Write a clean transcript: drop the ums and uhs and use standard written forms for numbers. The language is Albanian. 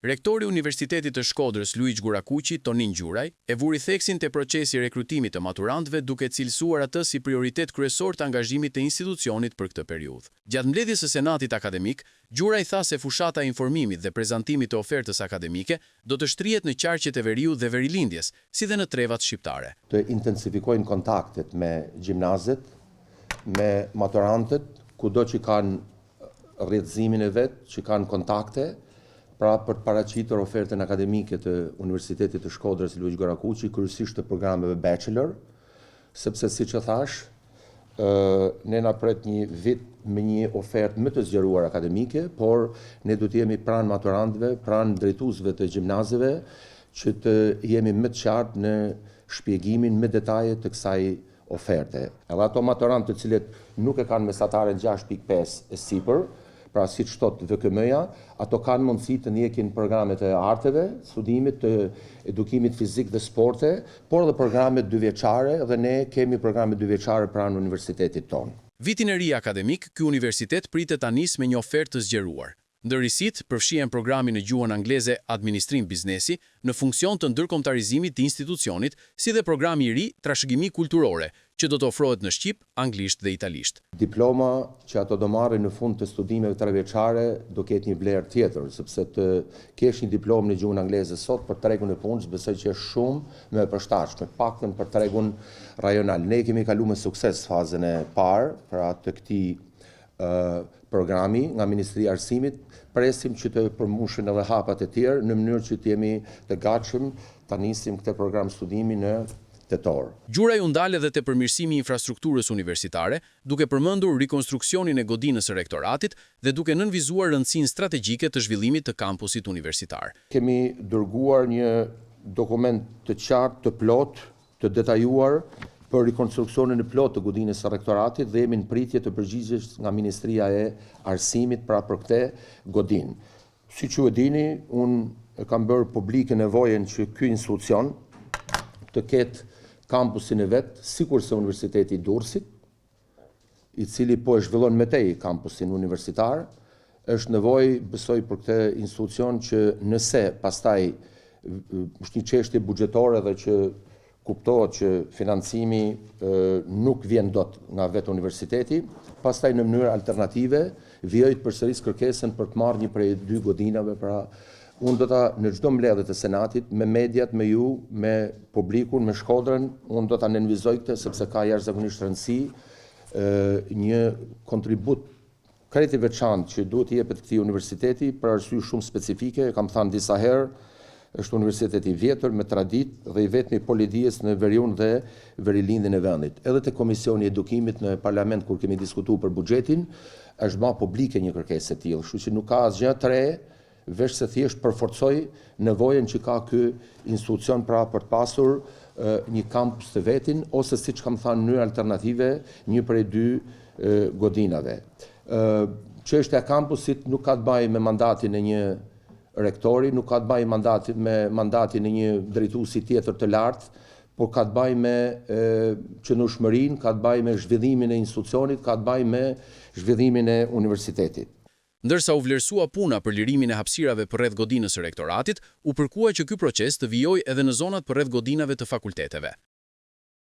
Rektori i Universitetit të Shkodrës Luiç Gurakuqi, Tonin Gjuraj, e vuri theksin te procesi i rekrutimit të maturantëve duke cilësuar atë si prioritet kryesor të angazhimit të institucionit për këtë periudhë. Gjatë mbledhjes së Senatit akademik, Gjuraj tha se fushata e informimit dhe prezantimit të ofertës akademike do të shtrihet në qarqet e veriut dhe verilindjes, si dhe në trevat shqiptare. Të intensifikojnë kontaktet me gjimnazet, me maturantët, kudo që kanë rrjedhimin e vet, që kanë kontakte, pra për të paraqitur ofertën akademike të Universitetit të Shkodrës Luiç Gurakuqi, kryesisht të programeve bachelor, sepse siç e thash, ne na pret një vit me një ofertë më të zgjeruar akademike, por ne do të jemi pranë maturantëve, pranë drejtuesve të gjimnazeve, që të jemi më të qartë në shpjegimin me detaje të kësaj oferte. Edhe ato maturantë të cilët nuk e kanë mesataren 6.5 e sipër, pra si që thot VKM-ja, ato kanë mundësi të ndjekin programet e arteve, studimit të edukimit fizik dhe sporte, por dhe programet 2 vjeçare, dhe ne kemi programet 2 vjeçare pranë universitetit tonë. Vitin e ri akademik, ky universitet pritet ta nisë me një ofertë të zgjeruar. Ndërrisit përfshihen programin në gjuhën angleze Administrim Biznesi në funksion të ndërkombëtarizimit të institucionit, si dhe programi i ri Trashëgimi kulturore, që do të ofrohet në shqip, anglisht dhe italisht. Diploma që ato do marrin në fund të studimeve 3 vjeçare do ketë një vlerë tjetër, sepse të kesh një diplomë në gjuhën angleze sot për tregun e punës, besoj që është shumë më e përshtatshme, paktën për tregun rajonal. Ne kemi kaluar me sukses fazën e parë pra të këtij programi nga Ministria e Arsimit, presim që të përmbushen edhe hapat e tjerë në mënyrë që të jemi të gatshëm ta nisim këtë program studimi në tetor. Gjuraj u ndal edhe te përmirësimi i infrastrukturës universitare, duke përmendur rikonstruksionin e godinës së rektoratit dhe duke nënvizuar rëndësinë strategjike të zhvillimit të kampusit universitar. Kemi dërguar një dokument të qartë, të plot, të detajuar për rikonstruksionin e plot të godinës së rektoratit dhe jemi në pritje të përgjigjesh nga Ministria e Arsimit pra për këtë godinë. Siç ju e dini, unë e kam bërë publike nevojën që ky institucion të ketë kampusin e vet, sikurse Universiteti i Durrësit, i cili po e zhvillon me tej kampusin universitar, është nevojë, besoj, për këtë institucion që nëse pastaj është një çështje buxhetore dhe që kuptohet që financimi nuk vjen dot nga vetë universiteti, pastaj në mënyrë alternative vijojë përsëris kërkesën për të marrë një prej 2 godinave, pra unë do ta në çdo mbledhje të Senatit me mediat, me ju, me publikun, me Shkodrën, unë do ta nënvizoj këtë sepse ka jashtëzakonisht rëndësi një kontribut krejt i veçantë që duhet i jepet këtij universiteti për arsye shumë specifike, kam thënë disa herë, është universitet i vjetër me traditë dhe i vetmi polidijes në veriun dhe verilindjen e vendit. Edhe te Komisioni i Edukimit në Parlament kur kemi diskutuar për buxhetin, është bë publike një kërkesë e tillë, kështu që nuk ka asgjë të re, veç se thjesht përforcoj nevojën që ka ky institucion pra për të pasur një kampus të vetin ose siç kam thënë në mënyrë alternative, një prej 2 godinave. Çështja e kampusit nuk ka të bëjë me mandatin e një rektori, nuk ka të bëjë me mandatin e një drejtuesi tjetër të lartë, por ka të bëjë me qëndrueshmërinë, ka të bëjë me zhvillimin e institucionit, ka të bëjë me zhvillimin e universitetit. Ndërsa u vlerësua puna për lirimin e hapësirave përreth godinës së rektoratit, u përkua që ky proces të vijojë edhe në zonat përreth godinave të fakulteteve.